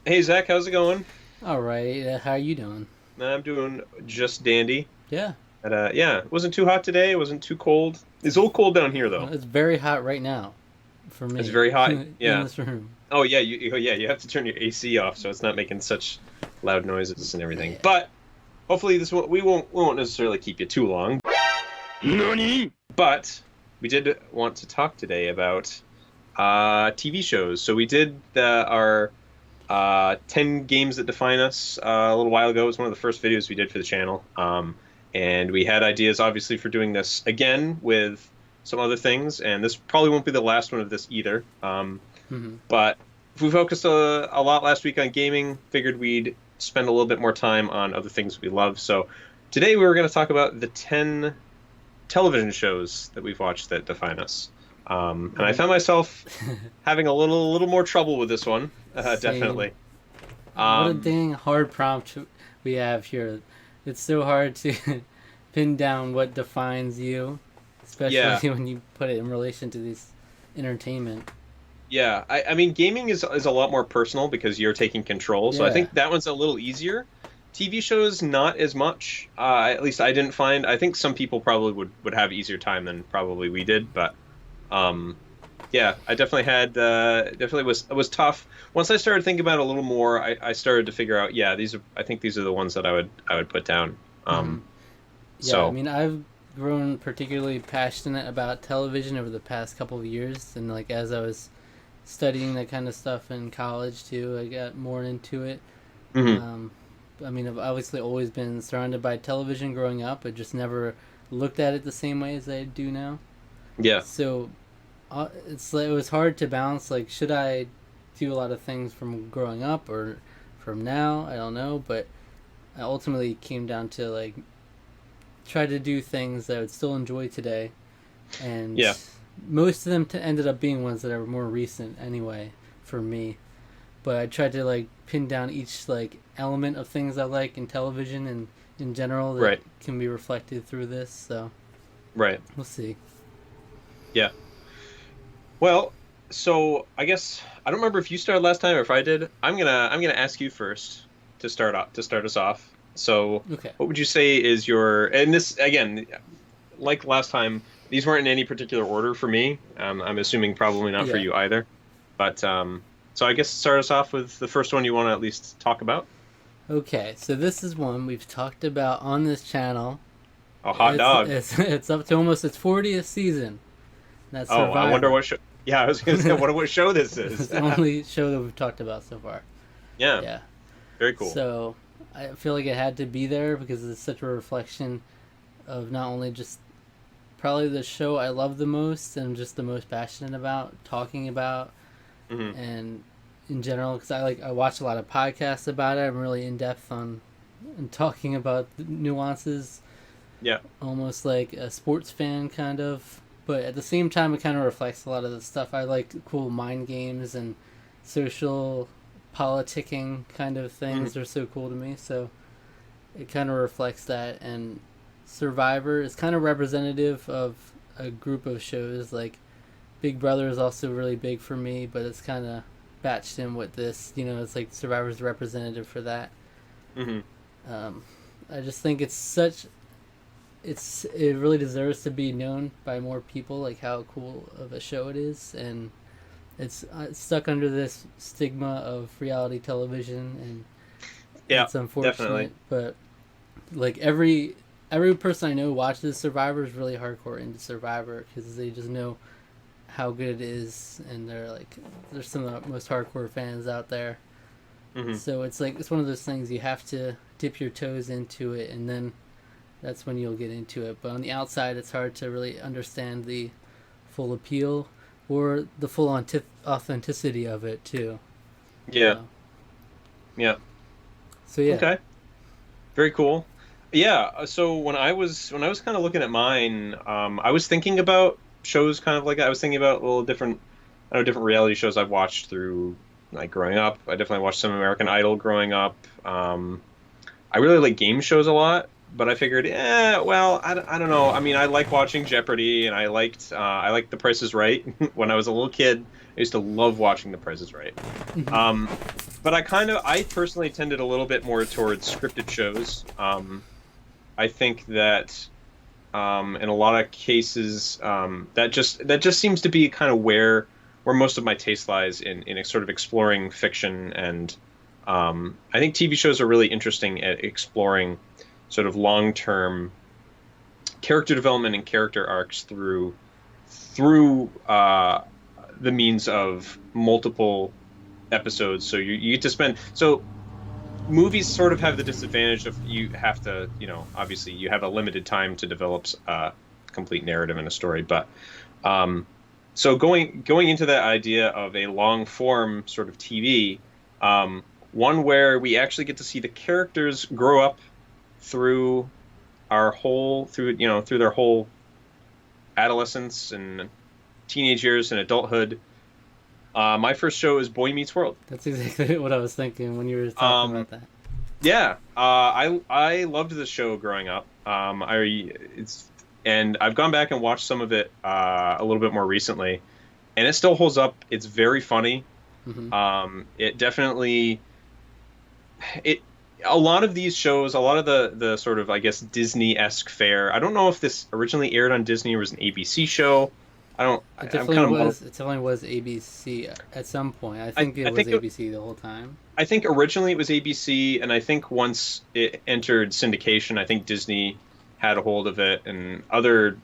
Hey Zach, how's it going? All right, how you doing? I'm doing just dandy. Yeah, Yeah, it wasn't too hot today. It wasn't too cold. It's a little cold down here though. it's very hot right now for It's me very hot. in Yeah. this room. Oh yeah, you have to turn your AC off so it's not making such loud noises and everything. Yeah. But hopefully we won't necessarily keep you too long. NANI? But we did want to talk today about TV shows. So we did our 10 games that define us a little while ago. It was one of the first videos we did for the channel. And we had ideas, obviously, for doing this again with some other things. And this probably won't be the last one of this either. hmm But if we focused a lot last week on gaming, figured we'd spend a little bit more time on other things we love. So today we were going to talk about the 10 television shows that we've watched that define us. And I found myself having a little more trouble with this one, Same. definitely. What a Um, dang hard prompt we have here. It's so hard to pin down what defines you, yeah, especially when you put it in relation to this entertainment. yeah. I mean, gaming is a lot more personal because you're taking control. So I Yeah. think that one's a little easier. TV shows, not as much. At least I didn't find. I think some people probably would have easier time than probably we did, but um, yeah, I definitely had definitely was tough. Once I started thinking about it a little more, I started to figure out, yeah, I think these are the ones that I would put down. hmm Um, Yeah, I so mean, I've grown particularly passionate about television over the past couple of years, and like as I was studying that kind of stuff in college too, I got more into it. mhm, Um, I mean, I've obviously always been surrounded by television growing up, but just never looked at it the same way as I do now. yeah, So it's like, it was hard to balance. Like, should I do a lot of things from growing up or from now? I don't know, but I ultimately came down to like try to do things that I would still enjoy today, and yeah, most of them ended up being ones that are more recent anyway for me. But I tried to like pin down each like element of things I like in television and in general that right, can be reflected through this. So right, we'll see. yeah. Well, so I guess I don't remember if you started last time or if I did. I'm gonna ask you first to start us off. So, Okay. what would you say is your and this again, like last time, these weren't in any particular order for me. I'm assuming probably not for Yeah. you either. But so I guess start us off with the first one you want to at least talk about. Okay. So this is one we've talked about on this channel. A hot It's dog. it's it's up to almost its 40th season. That's Oh, I wonder Survivor. what show. Yeah, I was gonna say, I wonder what show this It's is. the only show that we've talked about so far. Yeah, Yeah. very cool. So I feel like it had to be there because it's such a reflection of not only just probably the show I love the most and just the most passionate about talking about Hmm. and in general because I watch a lot of podcasts about it. I'm really in depth on and talking about the nuances, Yeah. almost like a sports fan kind of. But at the same time, it kind of reflects a lot of the stuff I like. Cool mind games and social politicking kind of Hmm. things are so cool to me. So it kind of reflects that. And Survivor is kind of representative of a group of shows. Like Big Brother is also really big for me, but it's kind of batched in with this. You know, it's like Survivor's representative for that. Hmm. Um, I just think it really deserves to be known by more people, like how cool of a show it is, and it's stuck under this stigma of reality television, and Yeah, it's definitely. unfortunate. But like every person I know watches Survivor is really hardcore into Survivor because they just know how good it is, and they're some of the most hardcore fans out there. Hmm. So it's like it's one of those things you have to dip your toes into it, and then that's when you'll get into it. But on the outside, it's hard to really understand the full appeal or the full authenticity of it too. Yeah. So, Yeah. so yeah, Okay. Very cool. Yeah. So when I was kind of looking at mine, I was thinking about shows kind of like I was thinking about little different, I don't know, different reality shows I've watched through like growing up. I definitely watched some American Idol growing up. I really like game shows a lot, but I figured, well, I don't know. I mean, I like watching Jeopardy, and I liked The Price is Right when I was a little kid. I used to love watching The Price is Right. hmm Um, but I personally tended a little bit more towards scripted shows. I think that in a lot of cases, that just seems to be kind of where most of my taste lies in sort of exploring fiction, and I think TV shows are really interesting at exploring sort of long-term character development and character arcs through the means of multiple episodes. So you get to spend so movies sort of have the disadvantage of you have to, obviously you have a limited time to develop a complete narrative and a story. But so going into that idea of a long form sort of TV, one where we actually get to see the characters grow up through through their whole adolescence and teenage years and adulthood. My first show is Boy Meets World. That's exactly what I was thinking when you were talking about that. Yeah, I loved this show growing up. And I've gone back and watched some of it a little bit more recently, and it still holds up. It's very funny. Mm-hmm. It definitely a lot of these shows, a lot of the sort of, I guess, Disney-esque fare. I don't know if this originally aired on Disney or was an ABC show. It definitely was ABC at some point. I think it was ABC the whole time. I think originally it was ABC, and I think once it entered syndication, I think Disney had a hold of it, and other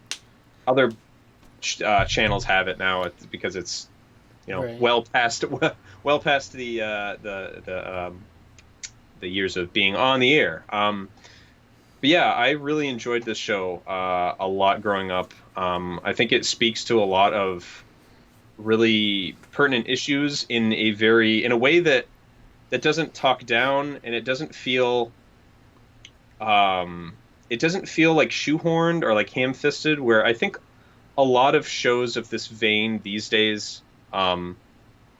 channels have it now because it's Right. well past the years of being on the air. But yeah, I really enjoyed this show a lot growing up. I think it speaks to a lot of really pertinent issues in a way that doesn't talk down, and it doesn't feel like shoehorned or like ham-fisted, where I think a lot of shows of this vein these days, and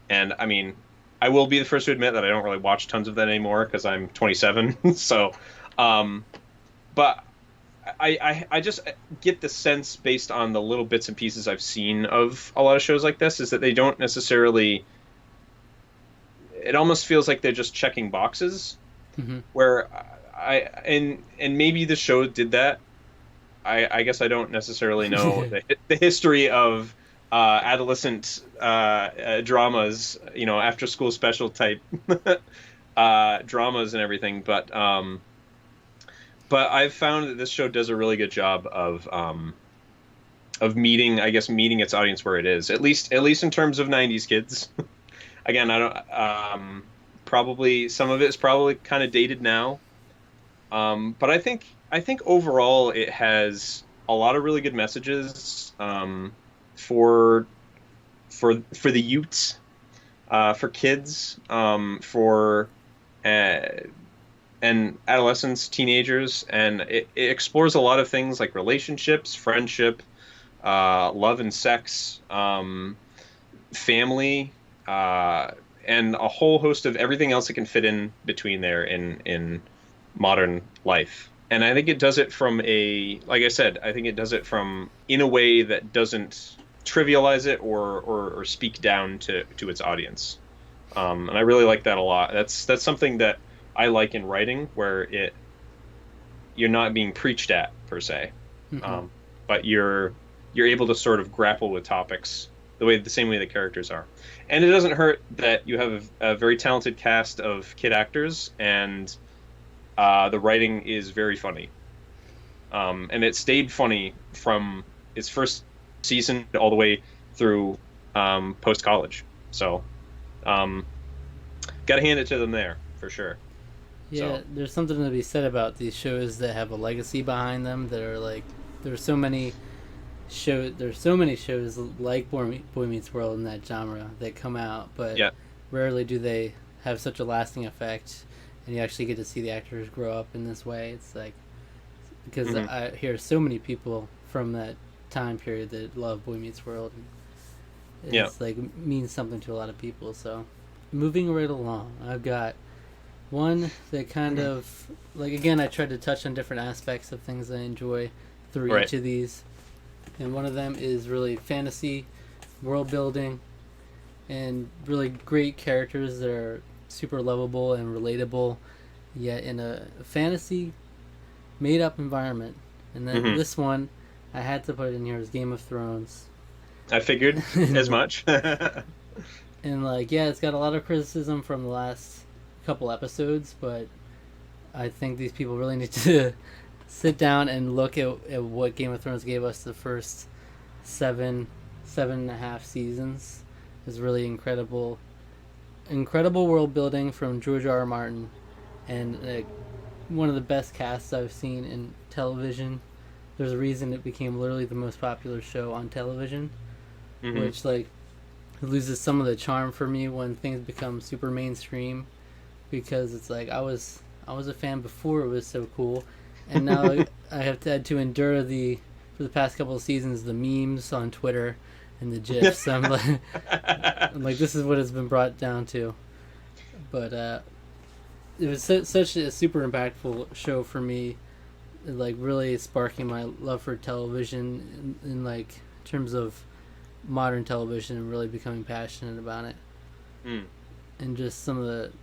I mean, I will be the first to admit that I don't really watch tons of that anymore because I'm 27. So, but I just get the sense based on the little bits and pieces I've seen of a lot of shows like this is that they don't necessarily. It almost feels like they're just checking boxes, Mm-hmm. where and maybe the show did that. I guess I don't necessarily know the history of adolescent dramas, after school special type dramas and everything, but I've found that this show does a really good job of meeting its audience where it is, at least in terms of 90s kids. Again, I don't probably some of it is probably kind of dated now, but I think overall it has a lot of really good messages for the youths, for kids, for and adolescents, teenagers, and it explores a lot of things like relationships, friendship, love and sex, family, and a whole host of everything else that can fit in between there in modern life. And I think it does it like I said, I think it does it in a way that doesn't trivialize it or speak down to its audience. And I really like that a lot. That's something that I like in writing, where you're not being preached at per se, but you're able to sort of grapple with topics the same way the characters are. And it doesn't hurt that you have a very talented cast of kid actors, and the writing is very funny. And it stayed funny from its first season all the way through post college. So, gotta hand it to them there for sure. Yeah, So. There's something to be said about these shows that have a legacy behind them. That are like, there's so many shows like Boy Meets World in that genre that come out, but Yeah. rarely do they have such a lasting effect, and you actually get to see the actors grow up in this way. It's like, because Mhm. I hear so many people from that time period that love Boy Meets World. It's like means something to a lot of people. So, moving right along, I've got one that kind of, like, again, I tried to touch on different aspects of things I enjoy through Right. each of these, and one of them is really fantasy, world building, and really great characters that are super lovable and relatable, yet in a fantasy made up environment. And then Hmm. this one, I had to put it in here as Game of Thrones. I figured as much. And like, yeah, it's got a lot of criticism from the last couple episodes, but I think these people really need to sit down and look at what Game of Thrones gave us the first seven and a half seasons. Is really incredible world building from George R. R. Martin, and one of the best casts I've seen in television. There's a reason it became literally the most popular show on television, Hmm. which like loses some of the charm for me when things become super mainstream, because it's like I was a fan before it was so cool, and now I have had to endure the for the past couple of seasons the memes on Twitter and the gifs. I'm like, this is what it's been brought down to. But it was such a super impactful show for me, like really sparking my love for television in like terms of modern television and really becoming passionate about it. Mm. And just some of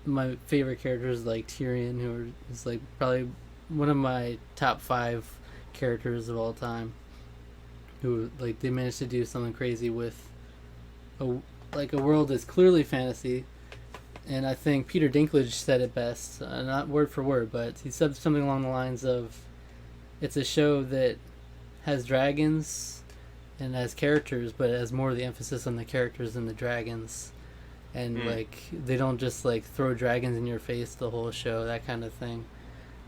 my favorite characters like Tyrion, is like probably one of my top 5 characters of all time. Who like they managed to do something crazy with a like a world that's clearly fantasy. And I think Peter Dinklage said it best, not word for word, but he said something along the lines of, "It's a show that has dragons and has characters, but it has more of the emphasis on the characters than the dragons." And like they don't just like throw dragons in your face the whole show, that kind of thing.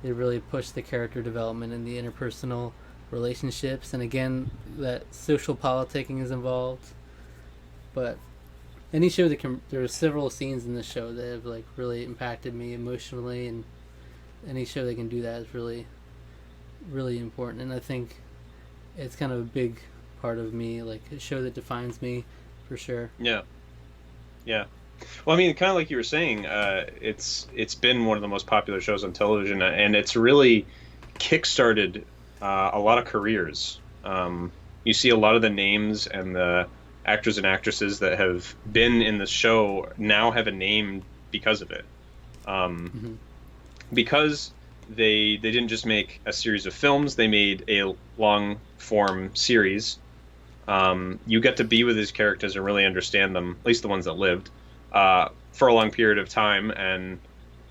They really push the character development and the interpersonal relationships, and again that social politicking is involved. But any show that can, there are several scenes in this show that have like really impacted me emotionally, and any show that can do that is really really important. And I think it's kind of a big part of me, like a show that defines me for sure. Yeah. Yeah. Well, I mean, kind of like you were saying, it's been one of the most popular shows on television, and it's really kickstarted a lot of careers. You see a lot of the names and the actors and actresses that have been in the show now have a name because of it. Mm-hmm. Because they didn't just make a series of films; they made a long form series. You get to be with these characters and really understand them, at least the ones that lived, for a long period of time, and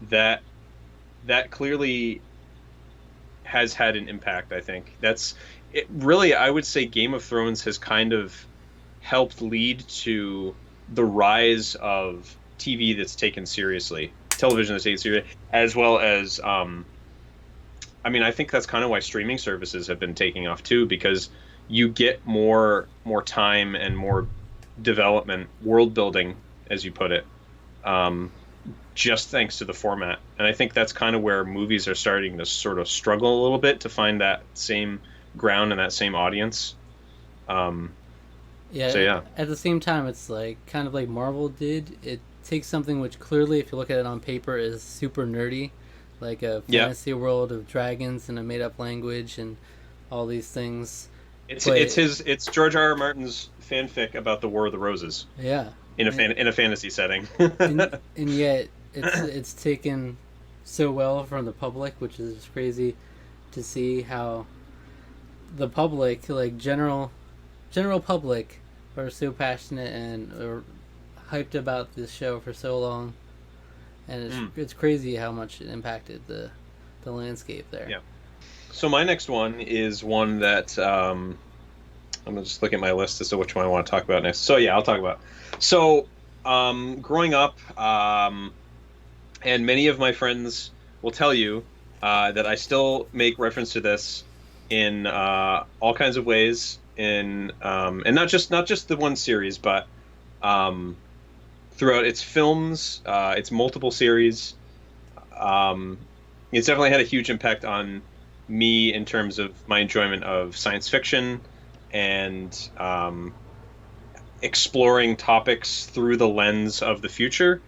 that that clearly has had an impact. I think that's it. Really, I would say Game of Thrones has kind of helped lead to the rise of TV that's taken seriously, television that's taken seriously, as well as I mean, I think that's kind of why streaming services have been taking off too, because you get more time and more development, world building, as you put it, um, just thanks to the format. And I think that's kind of where movies are starting to sort of struggle a little bit to find that same ground and that same audience. Um, Yeah, so yeah, at the same time, it's like kind of like Marvel did. It takes something which clearly, if you look at it on paper, is super nerdy, like a yeah, fantasy world of dragons and a made up language and all these things. it's But it's George R. R. Martin's fanfic about the War of the Roses yeah, in a and in a fantasy setting. and yet it's taken so well from the public, which is just crazy to see how the public, like general public, are so passionate and are hyped about this show for so long, and Mm, it's crazy how much it impacted the landscape there. yeah. So my next one is one that I'm gonna just look at my list as to which one I want to talk about next. So yeah, I'll talk about. So growing up, and many of my friends will tell you that I still make reference to this in all kinds of ways, in and not just the one series, but um, throughout its films, its multiple series. Um, it's definitely had a huge impact on me in terms of my enjoyment of science fiction and exploring topics through the lens of the future.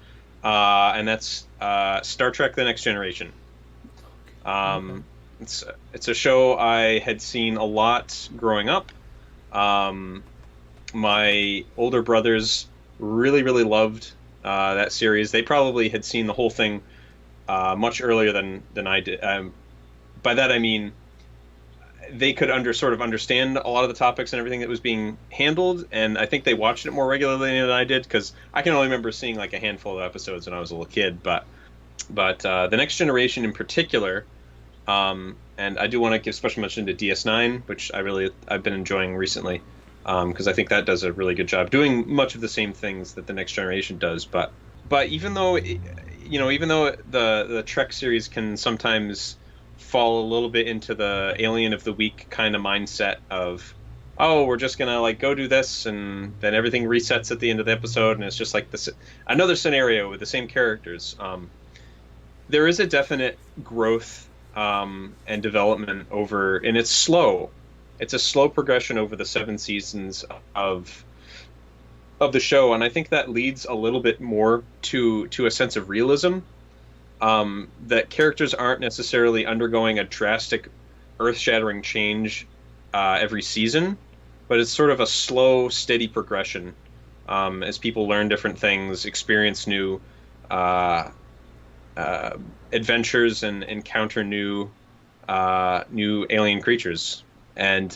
And that's Star Trek: The Next Generation. Okay. Um, it's a show I had seen a lot growing up. Um, my older brothers really loved that series. They probably had seen the whole thing much earlier than I did. By that I mean they could sort of understand a lot of the topics and everything that was being handled, and I think they watched it more regularly than I did because I can only remember seeing like a handful of episodes when I was a little kid. But the Next Generation in particular, and I do want to give special mention to DS9, which I've been enjoying recently, because I think that does a really good job doing much of the same things that the Next Generation does. But even though even though the Trek series can sometimes fall a little bit into the Alien of the Week kind of mindset of, oh, we're just gonna like go do this and then everything resets at the end of the episode and it's just like this another scenario with the same characters. There is a definite growth and development and it's slow. It's a slow progression over the 7 seasons of the show, and I think that leads a little bit more to a sense of realism. That characters aren't necessarily undergoing a drastic, earth-shattering change every season, but it's sort of a slow, steady progression as people learn different things, experience new adventures, and encounter new alien creatures, and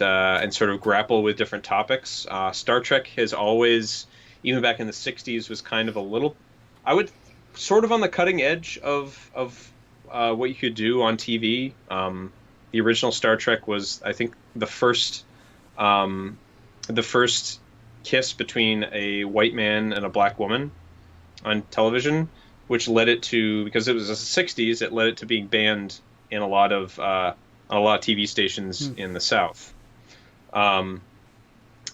sort of grapple with different topics. Star Trek has always, even back in the '60s, was kind of a little, I would sort of on the cutting edge of what you could do on TV. The original Star Trek was, I think, the first kiss between a white man and a black woman on television, which led it to, because it was the '60s, it led it to being banned in a lot of TV stations in the South. And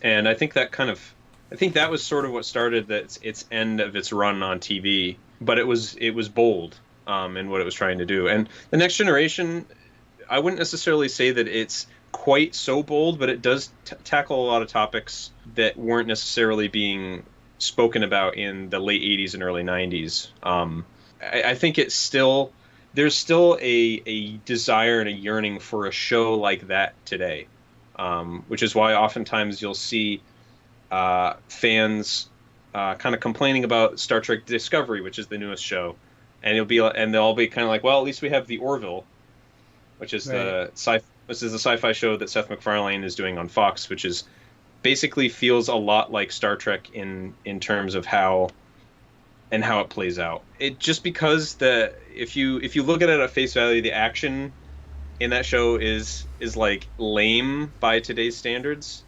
I think that was sort of what started its end of its run on TV. But it was bold in what it was trying to do. And the Next Generation, I wouldn't necessarily say that it's quite so bold, but it does tackle a lot of topics that weren't necessarily being spoken about in the late '80s and early '90s. I think there's still a desire and a yearning for a show like that today, which is why oftentimes you'll see fans kind of complaining about Star Trek Discovery, which is the newest show, and they'll all be kind of like, well, at least we have the Orville, which is Right. this is the sci-fi show that Seth MacFarlane is doing on Fox, which is basically feels a lot like Star Trek in terms of how it plays out. It just because if you look at it at face value, the action in that show is like lame by today's standards.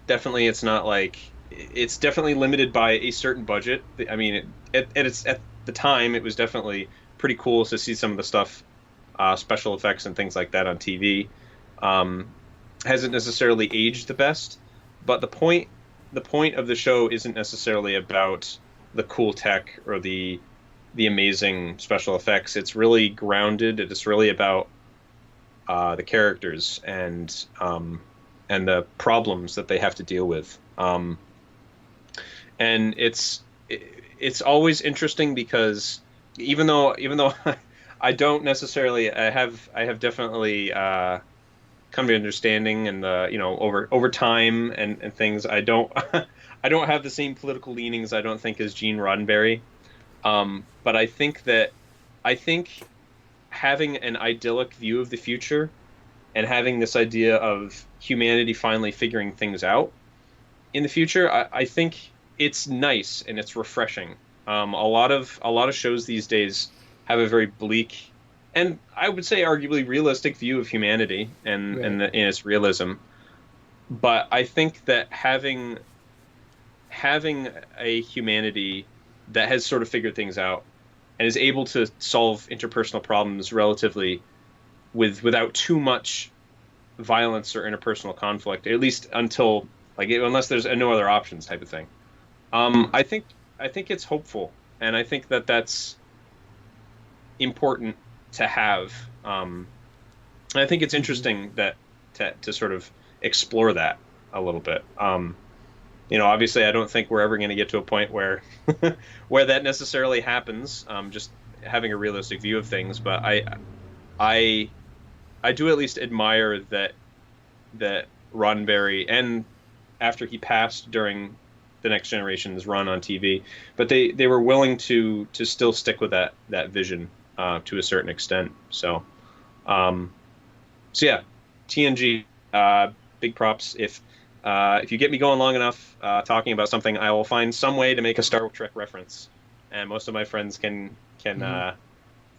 Definitely, it's definitely limited by a certain budget. I mean, at the time, it was definitely pretty cool to see some of the stuff, special effects and things like that on TV. Hasn't necessarily aged the best, but the point of the show isn't necessarily about the cool tech or the amazing special effects. It's really grounded. It's really about the characters and the problems that they have to deal with. And it's always interesting because even though I don't necessarily, I have definitely come to understanding, and over time and things, I don't I don't have the same political leanings, I don't think, as Gene Roddenberry. But I think having an idyllic view of the future and having this idea of humanity finally figuring things out in the future, I think it's nice and it's refreshing. A lot of shows these days have a very bleak, and I would say arguably realistic view of humanity and Right. in its realism. But I think that having a humanity that has sort of figured things out and is able to solve interpersonal problems relatively without too much violence or interpersonal conflict, at least until unless there's no other options type of thing. I think it's hopeful, and I think that that's important to have. And I think it's interesting that to sort of explore that a little bit. Obviously, I don't think we're ever going to get to a point where where that necessarily happens. Just having a realistic view of things, but I do at least admire that Roddenberry, and after he passed during the Next Generation's run on TV, but they were willing to still stick with that vision to a certain extent. Um, so yeah, TNG, big props. If you get me going long enough talking about something, I will find some way to make a Star Trek reference, and most of my friends can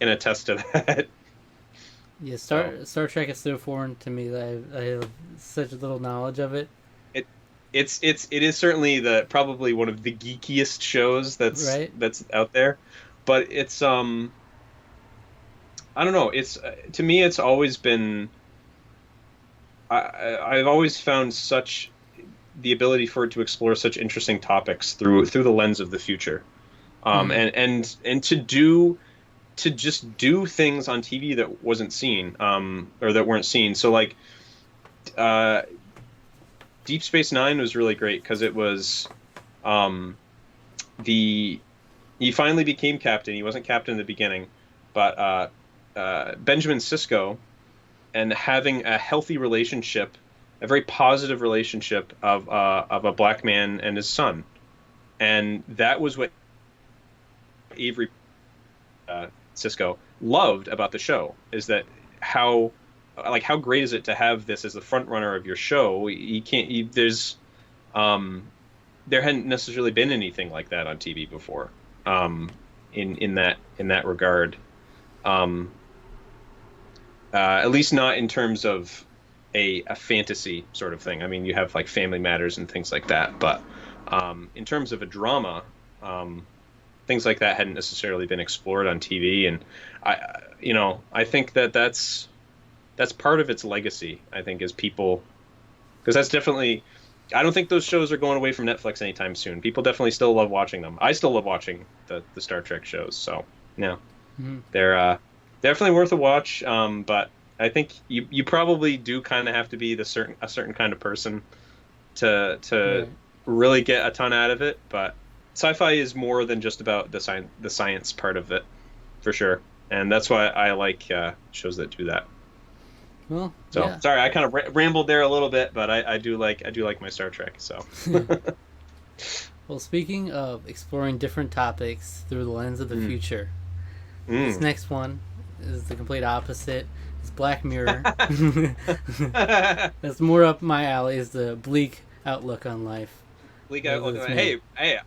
attest to that. Yeah, Star Trek is so foreign to me that I have such little knowledge of it. It it is certainly the probably one of the geekiest shows Right? that's out there, but it's I don't know. It's to me, it's always been. I've always found such the ability for it to explore such interesting topics through the lens of the future, Hmm. and to just do things on TV that wasn't seen, or that weren't seen. So like, uh, Deep Space Nine was really great because it was, um, the he finally became captain. He wasn't captain in the beginning, but Benjamin Sisko, and having a healthy relationship, a very positive relationship of a black man and his son, and that was what Avery Cisco loved about the show is that how how great is it to have this as the front runner of your show? You can't um there hadn't necessarily been anything like that on TV before, in that regard, um at least not in terms of a fantasy sort of thing. I mean, you have like Family Matters and things like that, but in terms of a drama, things like that hadn't necessarily been explored on TV, and I think that's part of its legacy. I think is people because that's definitely. I don't think those shows are going away from Netflix anytime soon. People definitely still love watching them. I still love watching the Star Trek shows. So yeah, Hmm. they're definitely worth a watch. But I think you probably do kind of have to be a certain kind of person to Right. really get a ton out of it. But sci-fi is more than just about the science part of it, for sure. And that's why I like shows that do that. Well, So yeah. sorry, I kind of rambled there a little bit, but I do like my Star Trek. So Well, speaking of exploring different topics through the lens of the mm. future, this Mm. next one is the complete opposite. It's Black Mirror. That's more up my alley. Is the bleak outlook on life. Bleak As outlook. it's made. Hey,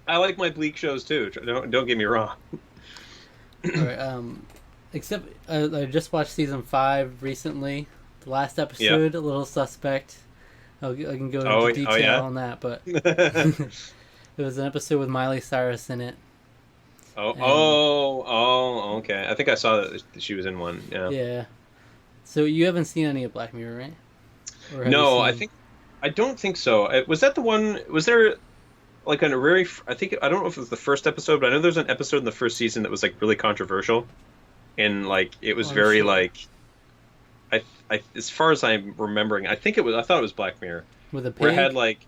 I like my bleak shows too. Don't get me wrong. All right. Except I just watched season 5 recently. The last Yeah. episode, a little suspect. I can go into Oh detail yeah. on that, but it was an episode with Miley Cyrus in it, and Okay. I think I saw that she was in one. Yeah. yeah. So you haven't seen any of Black Mirror, right? Or have you No, seen? I don't think so. Was that the one? Was there like a very? I think I don't know if it was the first episode, but I know there's an episode in the first season that was like really controversial, and like it Oh, was I'm very sure. like as far as I'm remembering, I thought it was Black Mirror, With a where it had pig. like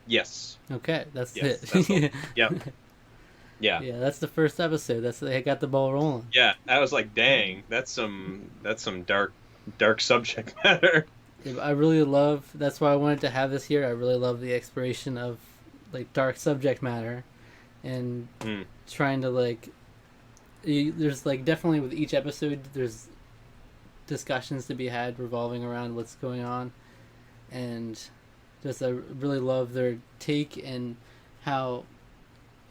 yes, Okay, that's yes, that's the one. it. Yeah, yeah, Yeah, that's the first episode. That's they got the ball rolling. yeah. I was like, dang, that's some dark subject matter. I really love. That's why I wanted to have this here. I really love the exploration of like dark subject matter and Mm, trying to like. There's like definitely with each episode there's discussions to be had revolving around what's going on, and just I really love their take and how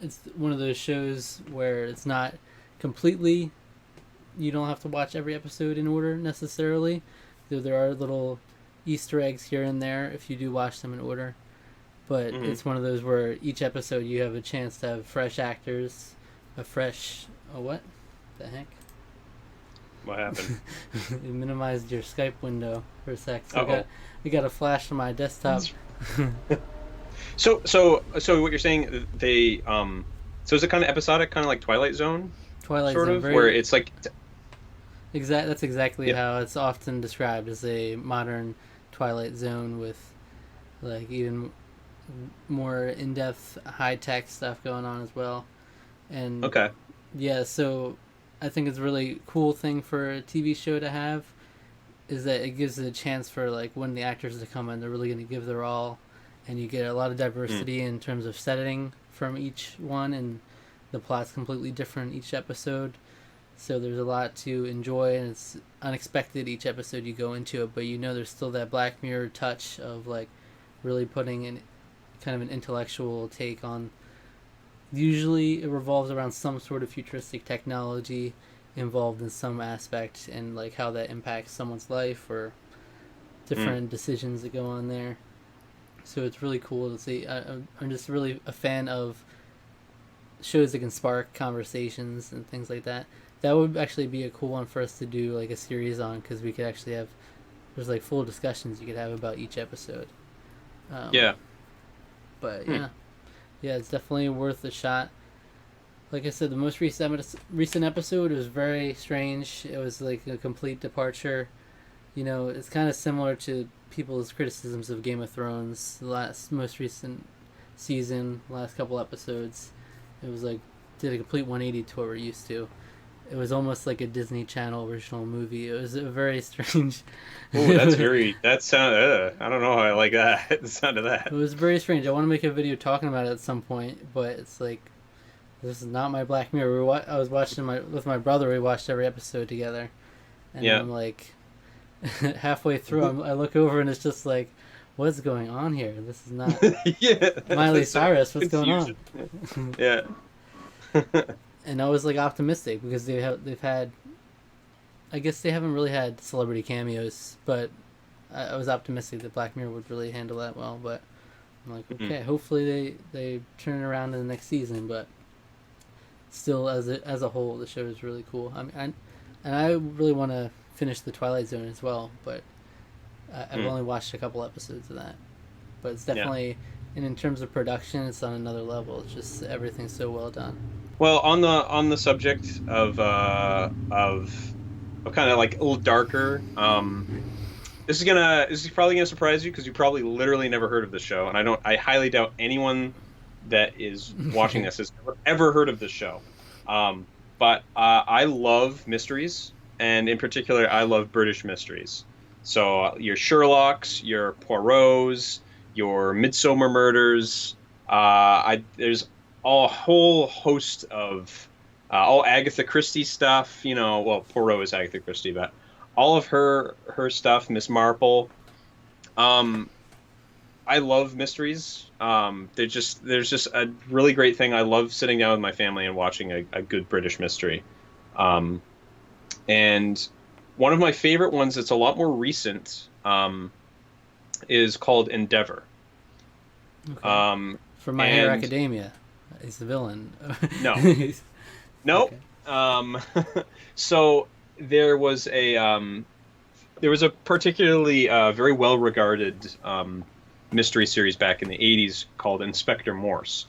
it's one of those shows where it's not completely. You don't have to watch every episode in order necessarily. Though there are little Easter eggs here and there if you do watch them in order. But hmm. it's one of those where each episode you have a chance to have fresh actors, a fresh. Oh, what? The heck? What happened? You minimized your Skype window for a sec. So Uh-oh. I got a flash from my desktop. So what you're saying so is it kind of episodic, kind of like Twilight Zone, Twilight sort Zone, of, where very it's like that's exactly yeah, how it's often described as a modern Twilight Zone with like even more in-depth high-tech stuff going on as well. And okay. yeah, so I think it's a really cool thing for a TV show to have is that it gives it a chance for like when the actors to come in, they're really going to give their all, and you get a lot of diversity in terms of setting from each one, and the plot's completely different each episode. So there's a lot to enjoy, and it's unexpected each episode you go into it, but you know there's still that Black Mirror touch of like really putting in kind of an intellectual take on. Usually it revolves around some sort of futuristic technology involved in some aspect, and like how that impacts someone's life or different decisions that go on there. So it's really cool to see. I'm just really a fan of shows that can spark conversations and things like that. That would actually be a cool one for us to do like a series on, because we could actually have, there's like full discussions you could have about each episode. Yeah. But yeah, it's definitely worth a shot. Like I said, the most recent episode was very strange. It was like a complete departure. You know, it's kind of similar to people's criticisms of Game of Thrones. The most recent season, last couple episodes, it was like did a complete 180 to what we're used to. It was almost like a Disney Channel original movie. It was a very strange. Oh, that sound. I don't know how I like that. The sound of that. It was very strange. I want to make a video talking about it at some point, but it's like, this is not my Black Mirror. I was watching with my brother. We watched every episode together, and I'm like, halfway through, I look over and it's just like, what's going on here? This is not Miley Cyrus. What's going on? Yeah. And I was like optimistic because they've had, I guess they haven't really had celebrity cameos, but I was optimistic that Black Mirror would really handle that well. But I'm like, okay, hopefully they turn it around in the next season. But still, as a whole, the show is really cool. And I really want to finish the Twilight Zone as well, but I've only watched a couple episodes of that. But it's definitely, and in terms of production, it's on another level. It's just everything's so well done. Well, on the subject of kind of like a little darker, this is probably gonna surprise you because you probably literally never heard of the show, and I highly doubt anyone that is watching this has ever heard of this show. But I love mysteries, and in particular, I love British mysteries. So your Sherlocks, your Poirots, your Midsomer Murders. There's a whole host of all Agatha Christie stuff. You know, well, Poirot is Agatha Christie, but all of her stuff, Miss Marple. I love mysteries. There's just a really great thing. I love sitting down with my family and watching a good British mystery. And one of my favorite ones that's a lot more recent is called Endeavour. Okay. From My Hero Academia. He's the villain. No. Nope. Okay. So there was a particularly very well regarded mystery series back in the 80s called Inspector Morse.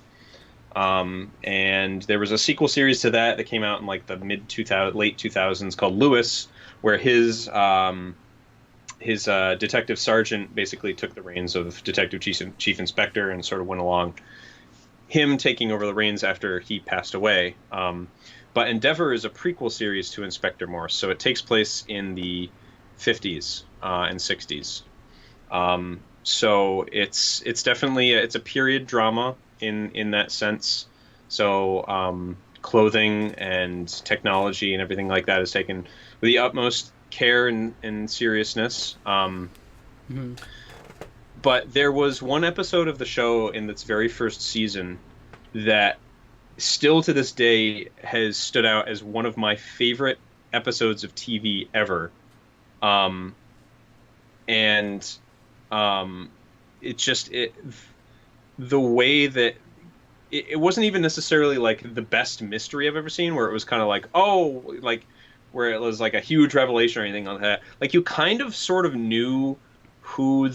And there was a sequel series to that came out in like the late 2000s called Lewis, where his detective sergeant basically took the reins of detective chief inspector and sort of went along, him taking over the reins after he passed away. But Endeavour is a prequel series to Inspector Morse, so it takes place in the 50s and 60s. So it's definitely it's a period drama in that sense. So clothing and technology and everything like that is taken with the utmost care and seriousness. But there was one episode of the show in its very first season that still to this day has stood out as one of my favorite episodes of TV ever. The way that it wasn't even necessarily like the best mystery I've ever seen, where it was kind of like, where it was like a huge revelation or anything like that. Like you kind of sort of knew who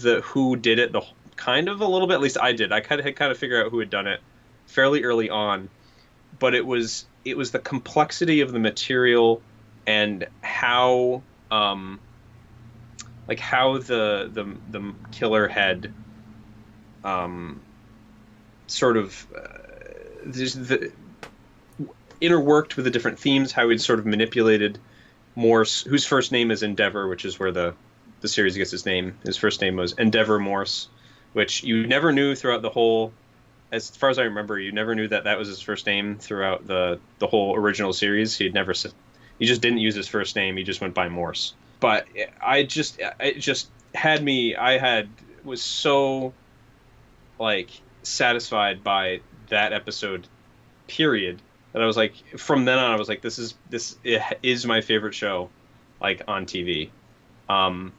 did it, kind of a little bit, at least I did. I had figured out who had done it fairly early on, but it was the complexity of the material and how the killer had sort of interworked with the different themes, how he'd sort of manipulated Morse, whose first name is Endeavour, which is where the series gets its name. His first name was Endeavour Morse. which you never knew throughout the whole. As far as I remember, you never knew that that was his first name throughout the whole original series. He just didn't use his first name. He just went by Morse. But it just had me. I had was so like satisfied by that episode, period. That I was like, from then on, I was like, this is my favorite show, like on TV. Um,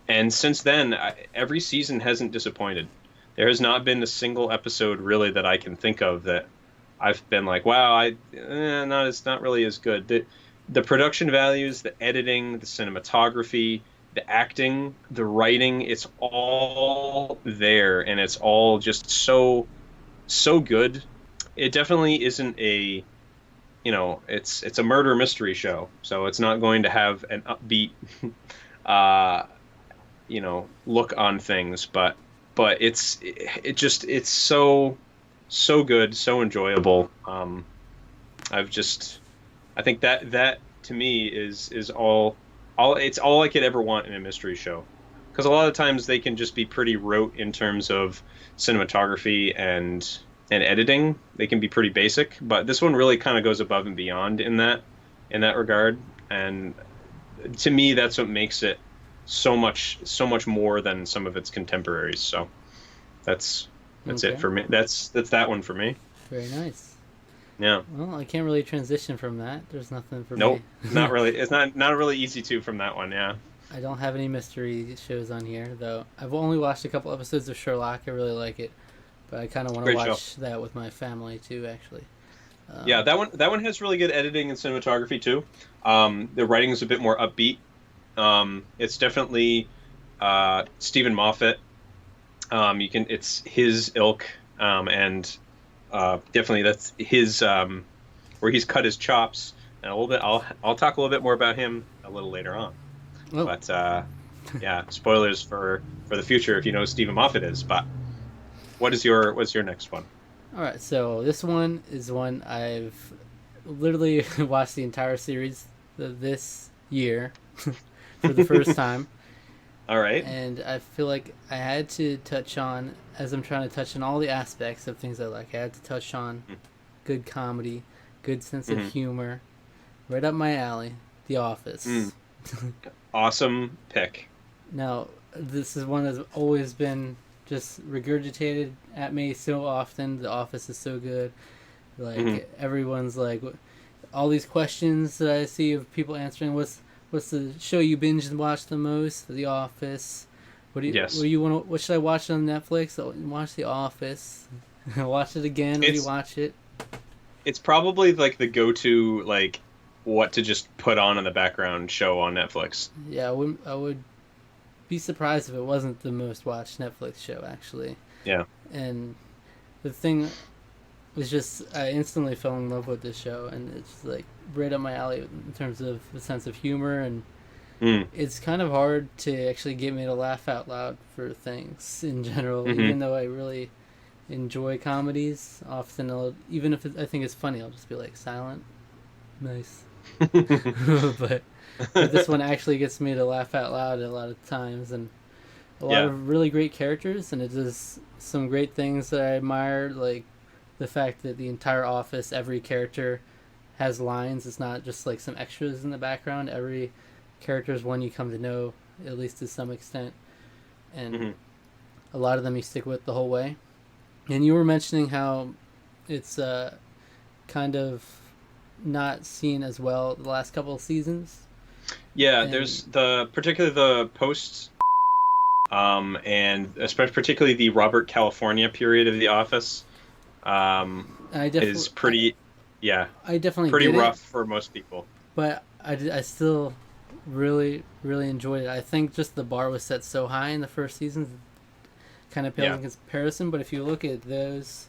and since then, every season hasn't disappointed. There has not been a single episode really that I can think of that I've been like, wow, not really as good. The production values, the editing, the cinematography, the acting, the writing, it's all there, and it's all just so good. It definitely isn't it's a murder mystery show, so it's not going to have an upbeat uh look on things, but it's so good, so enjoyable. I think that to me is all I could ever want in a mystery show, because a lot of times they can just be pretty rote in terms of cinematography and editing. They can be pretty basic, but this one really kind of goes above and beyond in that regard. And to me, that's what makes it so much more than some of its contemporaries. So that's Okay. it for me. That's that one for me. Very nice. Yeah. Well, I can't really transition from that. There's nothing for Nope. me. Not really. It's not really easy to from that one. Yeah. I don't have any mystery shows on here, though. I've only watched a couple episodes of Sherlock. I really like it, but I kind of want to Great show. watch that with my family too. Actually. Yeah, that one has really good editing and cinematography too. The writing is a bit more upbeat. It's definitely Stephen Moffat. It's his ilk, and definitely that's his where he's cut his chops. And a little bit, I'll talk a little bit more about him a little later on. Oh. But yeah, spoilers for the future if you know who Stephen Moffat is. But what's your next one? All right, so this one is one I've literally watched the entire series this year for the first time. All right. And I feel like I had to touch on, as I'm trying to touch on all the aspects of things I like, I had to touch on good comedy, good sense of humor, right up my alley, The Office. Awesome pick. Now, this is one that's always been just regurgitated at me so often. The Office is so good. Like, everyone's like, all these questions that I see of people answering, what's the show you binge and watch the most? The Office. What should I watch on Netflix? Oh, watch The Office. Watch it again, rewatch it. It's probably like the go-to, like, what to just put on in the background show on Netflix. Yeah, I would be surprised if it wasn't the most watched Netflix show, actually. Yeah. And the thing was just, I instantly fell in love with this show, and it's like right up my alley in terms of the sense of humor, and it's kind of hard to actually get me to laugh out loud for things in general, even though I really enjoy comedies. Often, even if I think it's funny, I'll just be like, silent, nice. but this one actually gets me to laugh out loud a lot of times, and a lot of really great characters, and it does some great things that I admire, like the fact that the entire office, every character has lines. It's not just like some extras in the background. Every character is one you come to know, at least to some extent, and a lot of them you stick with the whole way. And you were mentioning how it's kind of not seen as well the last couple of seasons. Yeah, there's particularly the posts, and especially particularly the Robert California period of The Office, is pretty, I definitely pretty get rough it, for most people. but I still really enjoyed it. I think just the bar was set so high in the first season, kind of pales in comparison. But if you look at those,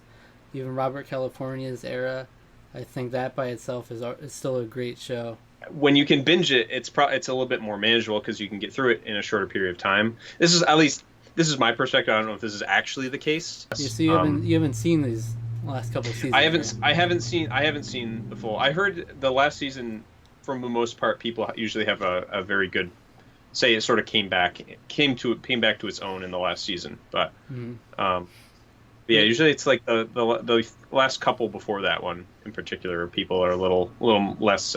even Robert California's era, I think that by itself is still a great show. When you can binge it, it's a little bit more manageable because you can get through it in a shorter period of time. This is my perspective. I don't know if this is actually the case. So you haven't seen these last couple of seasons. I haven't seen the full. I heard the last season, for the most part, people usually have a very good say it sort of came back to its own in the last season. But um, yeah, usually it's like the last couple before that one in particular, people are a little less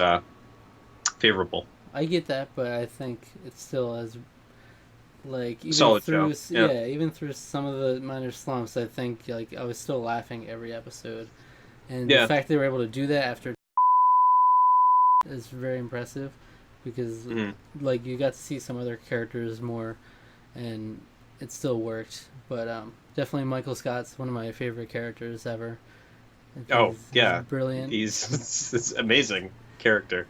favorable. I get that, but I think it's still as like even Solid through show. Yeah. even through some of the minor slumps, I think like I was still laughing every episode, and the Yeah. fact they were able to do that after is very impressive, because Hmm. like you got to see some other characters more, and it still worked. But definitely Michael Scott's one of my favorite characters ever. I think Oh he's yeah, brilliant. he's it's amazing character.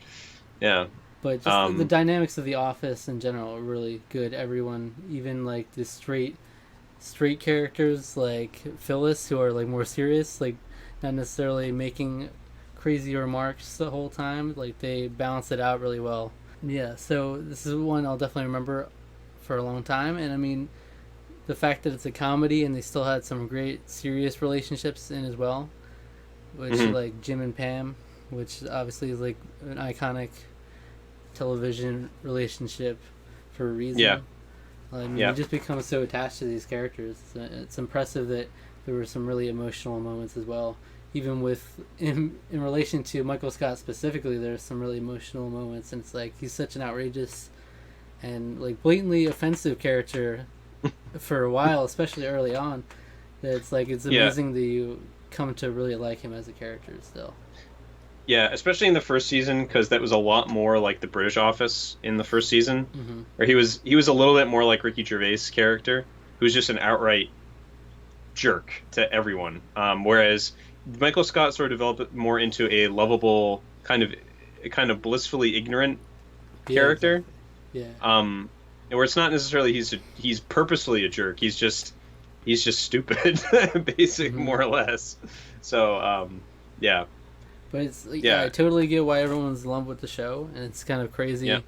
Yeah. But just the Um. dynamics of the office in general are really good. Everyone, even like the straight characters like Phyllis, who are like more serious, like not necessarily making crazy remarks the whole time. Like they balance it out really well. Yeah, so this is one I'll definitely remember for a long time. And I mean, the fact that it's a comedy and they still had some great serious relationships in as well, which Mhm. like Jim and Pam, which obviously is like an iconic television relationship for a reason. Yeah. I mean, Yeah. you just become so attached to these characters. It's impressive that there were some really emotional moments as well. Even with in relation to Michael Scott specifically, there's some really emotional moments, and it's like he's such an outrageous and like blatantly offensive character for a while, especially early on. That it's like it's Yeah. amazing that you come to really like him as a character still. Yeah, especially in the first season because that was a lot more like the British Office in the first season, Hmm. where he was a little bit more like Ricky Gervais' character, who's just an outright jerk to everyone. Whereas Michael Scott sort of developed it more into a lovable kind of blissfully ignorant Yeah, character. exactly. Yeah. Where it's not necessarily he's purposefully a jerk. He's just stupid, basic Hmm. more or less. So yeah, But it's like, yeah, yeah, I totally get why everyone's in love with the show, and it's kind of crazy. yeah,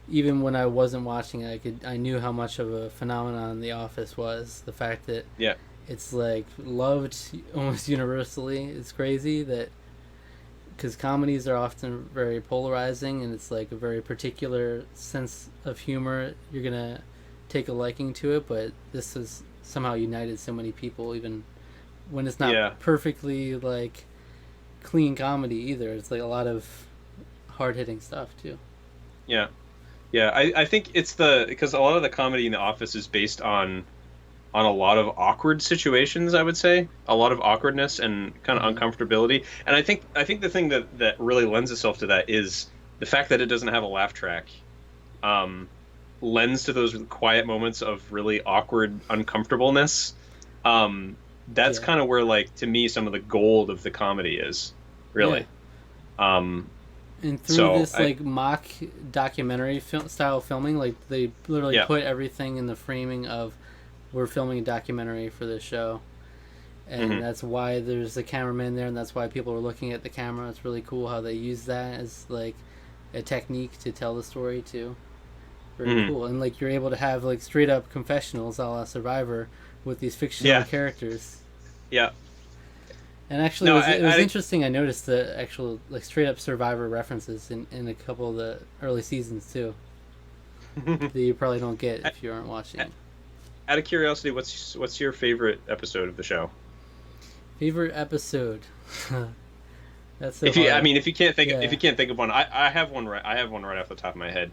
Even when I wasn't watching it, I knew how much of a phenomenon The Office was. The fact that yeah, it's like loved almost universally is crazy. That because comedies are often very polarizing, and it's like a very particular sense of humor. You're gonna take a liking to it, but this has somehow united so many people, even when it's not yeah. perfectly like clean comedy either. It's like a lot of hard hitting stuff too. Yeah. Yeah, I think it's because a lot of the comedy in The Office is based on a lot of awkward situations, I would say. A lot of awkwardness and kind of Hmm. uncomfortability. And I think the thing that really lends itself to that is the fact that it doesn't have a laugh track. Um, lends to those quiet moments of really awkward uncomfortableness. That's Yeah, kind of where like to me some of the gold of the comedy is, yeah. really. Um, And through so this like mock documentary style filming, like they literally yeah. put everything in the framing of we're filming a documentary for this show, and Hmm. that's why there's a cameraman there, and that's why people are looking at the camera. It's really cool how they use that as like a technique to tell the story too. Very Hmm. cool, and like you're able to have like straight up confessionals a la Survivor with these fictional Yeah. characters. Yeah. And actually, No, it was I interesting. I noticed the actual like straight up Survivor references in a couple of the early seasons too that you probably don't get if you aren't watching. Out of curiosity, what's your favorite episode of the show? Favorite episode? That's so If you, I hard. mean, if you can't think, if Yeah. you can't think of one, I have one right. I have one right off the top of my head.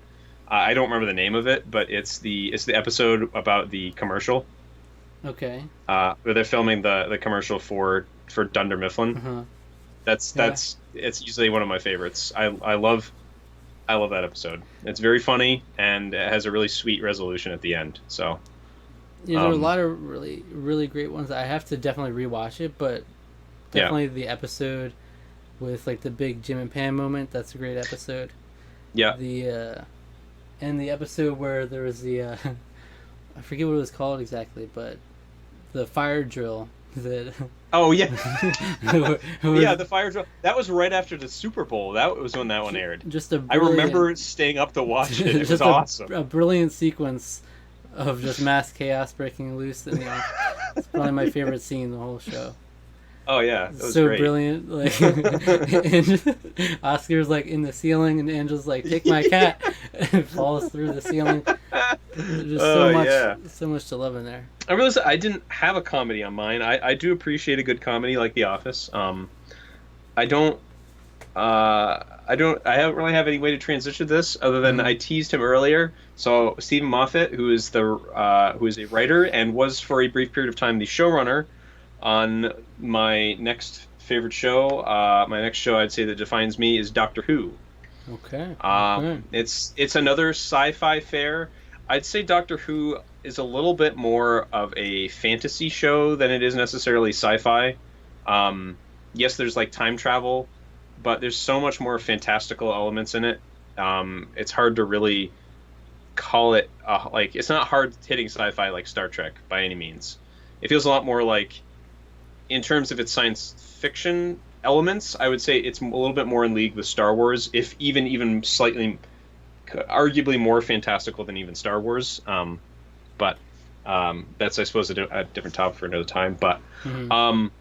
I don't remember the name of it, but it's the episode about the commercial. Okay. Where they're filming the commercial for Dunder Uh Mifflin. huh. That's Yeah. it's usually one of my favorites. I love that episode. It's very funny and it has a really sweet resolution at the end. So Yeah, there are a um, lot of really really great ones. I have to definitely rewatch it, but yeah, definitely the episode with like the big Jim and Pam moment. That's a great episode. yeah. The and the episode where there was the I forget what it was called exactly, but the fire drill that Oh yeah, where- yeah. The fire drill. That was right after the Super Bowl. That was when that one aired. just a I brilliant, remember staying up to watch it. It was just awesome. a brilliant sequence of just mass chaos breaking loose in the office. It's probably my favorite scene in the whole show. Oh yeah, that was So great. brilliant. Like, and Oscar's like in the ceiling, and Angel's like, "Take my cat," and falls through the ceiling. There's just Oh yeah. so much to love in there. I realized that I didn't have a comedy on mine. I do appreciate a good comedy like The Office. I don't I haven't really have any way to transition this other than Mm-hmm. I teased him earlier. So Stephen Moffat, who is a writer and was for a brief period of time the showrunner on my next favorite show. My next show I'd say that defines me is Doctor Who. Okay. Okay. It's another sci-fi fare. I'd say Doctor Who is a little bit more of a fantasy show than it is necessarily sci-fi. Yes, there's like time travel, but there's so much more fantastical elements in it. It's hard to really call it like it's not hard hitting sci-fi like Star Trek by any means. It feels a lot more like in terms of its science fiction elements, I would say it's a little bit more in league with Star Wars, if even slightly, arguably more fantastical than even Star Wars. But that's I suppose a different topic for another time. But Mm-hmm. um,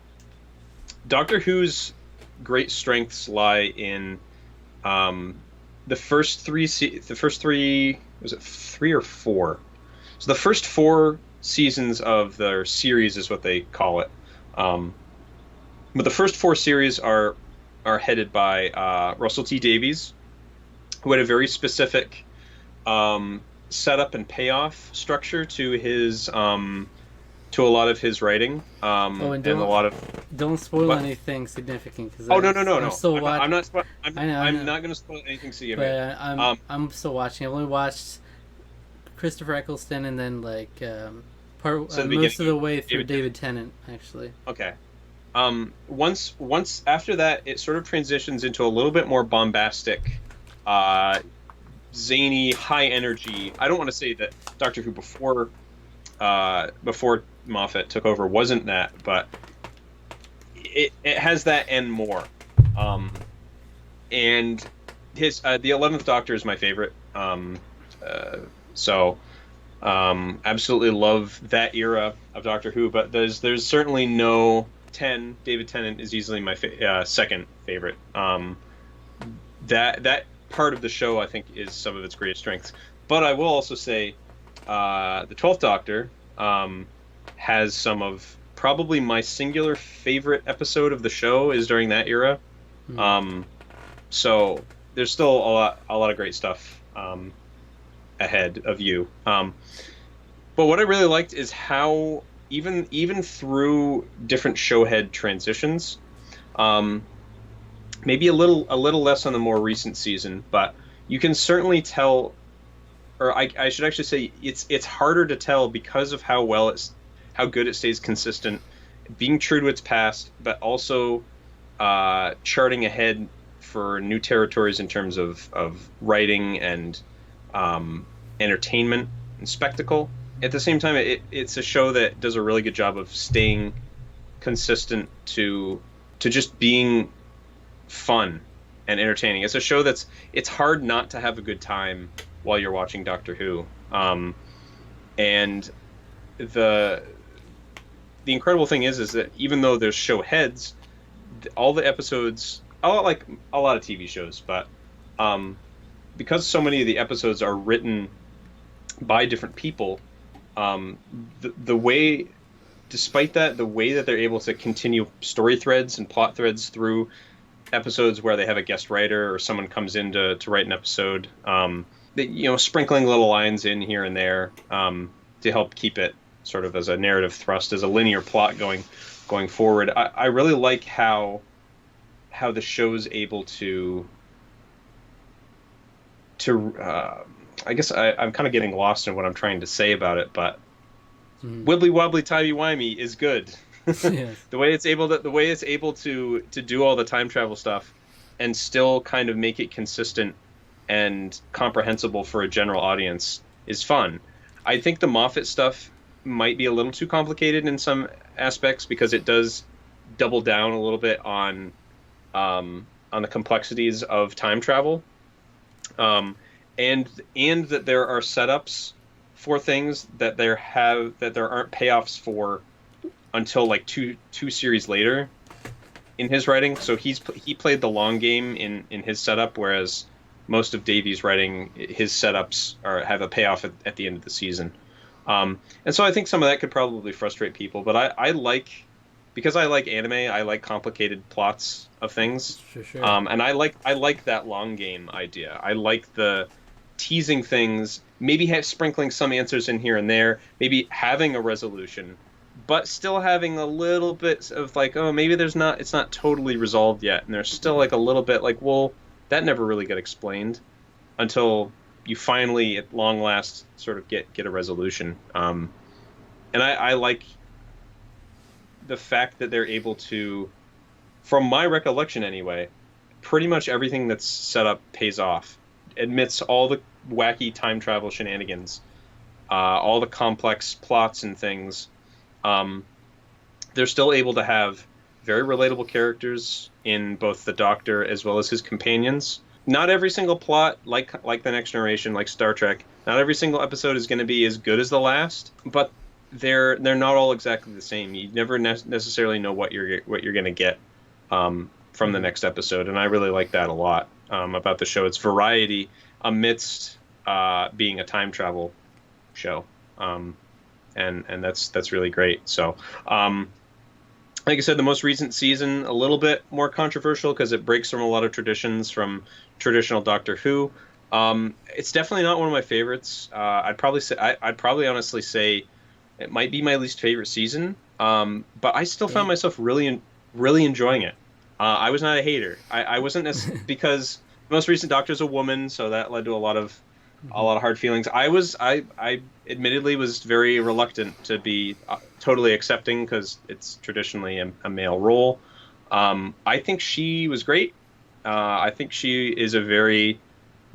Doctor Who's great strengths lie in um, the first three was it three or four? So the first four seasons of their series is what they call it. Um, but the first four series are headed by Russell T Davies, who had a very specific setup and payoff structure to a lot of his writing, Oh, and and a lot of don't spoil what? anything significant because Oh no I'm no! still watching. I'm not. I know, I I'm know, not going to spoil anything to you, but man. Um, I'm still watching. I've only watched Christopher Eccleston and then like so the most of beginning the of way through David David Tennant actually. Okay. Once after that, it sort of transitions into a little bit more bombastic, uh, zany, high energy. I don't want to say that Doctor Who before Moffat took over wasn't that, but it has that and more. Um, and his the 11th Doctor is my favorite. Uh, so absolutely love that era of Doctor Who, but there's certainly no 10. David Tennant is easily my second favorite. That part of the show I think is some of its greatest strengths. But I will also say the 12th Doctor has some of probably my singular favorite episode of the show is during that era. Hmm. So there's still a lot of great stuff ahead of you. But what I really liked is how even through different showhead transitions, um, maybe a little less on the more recent season, but you can certainly tell, or I should actually say it's harder to tell because of how good it stays consistent, being true to its past, but also charting ahead for new territories in terms of writing and entertainment and spectacle. At the same time, it's a show that does a really good job of staying consistent to just being fun and entertaining. It's a show it's hard not to have a good time while you're watching Doctor Who. And the the incredible thing is that even though there's show heads, all the episodes, like a lot of TV shows, but because so many of the episodes are written by different people, the way, despite that, the way that they're able to continue story threads and plot threads through episodes where they have a guest writer or someone comes in to write an episode, sprinkling little lines in here and there to help keep it sort of as a narrative thrust, as a linear plot going forward. I really like how the show's able to I guess I'm kind of getting lost in what I'm trying to say about it, but wibbly wobbly timey wimey is good. Yes. The way it's able to do all the time travel stuff and still kind of make it consistent and comprehensible for a general audience is fun. I think the Moffat stuff might be a little too complicated in some aspects because it does double down a little bit on the complexities of time travel, and that there are setups for things that there aren't payoffs for until like two series later. in his writing. So he played the long game in his setup, whereas most of Davies' writing, his setups have a payoff at the end of the season. And so I think some of that could probably frustrate people, but I like, because I like anime, I like complicated plots of things. For sure. And I like that long game idea. I like the teasing things, maybe sprinkling some answers in here and there, maybe having a resolution, but still having a little bit of like, oh, maybe it's not totally resolved yet, and there's still like a little bit like, well, that never really got explained until you finally, at long last, sort of get a resolution. And I like the fact that they're able to, from my recollection anyway, pretty much everything that's set up pays off. Admits all the wacky time travel shenanigans, all the complex plots and things. They're still able to have very relatable characters in both the Doctor as well as his companions. Not every single plot, like The Next Generation, like Star Trek, not every single episode is going to be as good as the last, but they're not all exactly the same. You never necessarily know what you're going to get from the next episode, and I really like that a lot about the show. It's variety amidst being a time travel show, and that's really great. So, like I said, the most recent season a little bit more controversial because it breaks from a lot of traditions from traditional Doctor Who. It's definitely not one of my favorites. I'd probably honestly say it might be my least favorite season. But I still found myself really enjoying it. I was not a hater. I wasn't because the most recent Doctor's a woman, so that led to a lot of hard feelings. I admittedly was very reluctant to be totally accepting because it's traditionally a male role. I think she was great. I think she is a very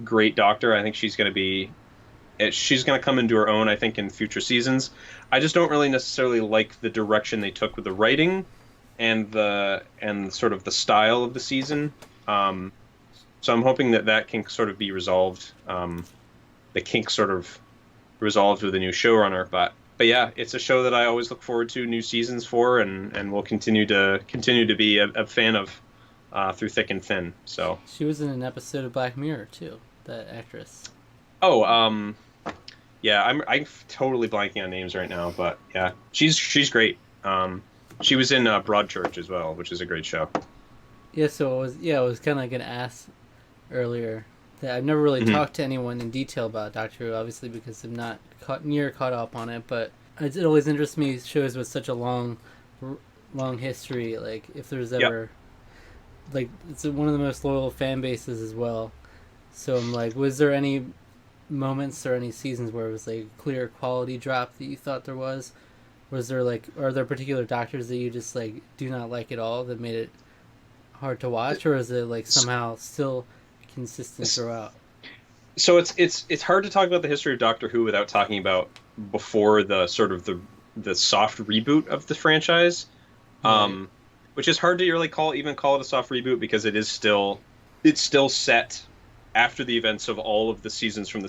great Doctor. I think she's going to come into her own, I think, in future seasons. I just don't really necessarily like the direction they took with the writing and sort of the style of the season. So I'm hoping that can sort of be resolved. The kink sort of resolved with a new showrunner, but yeah, it's a show that I always look forward to new seasons for, and will continue to be a fan of through thick and thin. So she was in an episode of Black Mirror too. That actress. Oh, yeah, I'm totally blanking on names right now, but yeah, she's great. She was in Broadchurch as well, which is a great show. Yeah, so I was kind of gonna ask earlier that I've never really talked to anyone in detail about Doctor Who, obviously because I'm not caught up on it, but it always interests me shows with such a long history. Like if there's ever, like it's one of the most loyal fan bases as well. So I'm like, was there any moments or any seasons where it was like a clear quality drop that you thought there was? Was there are there particular Doctors that you just like do not like at all that made it hard to watch, or is it like somehow still consistent throughout? So it's hard to talk about the history of Doctor Who without talking about before the sort of the soft reboot of the franchise, right. Which is hard to really call it a soft reboot because it's still set after the events of all of the seasons from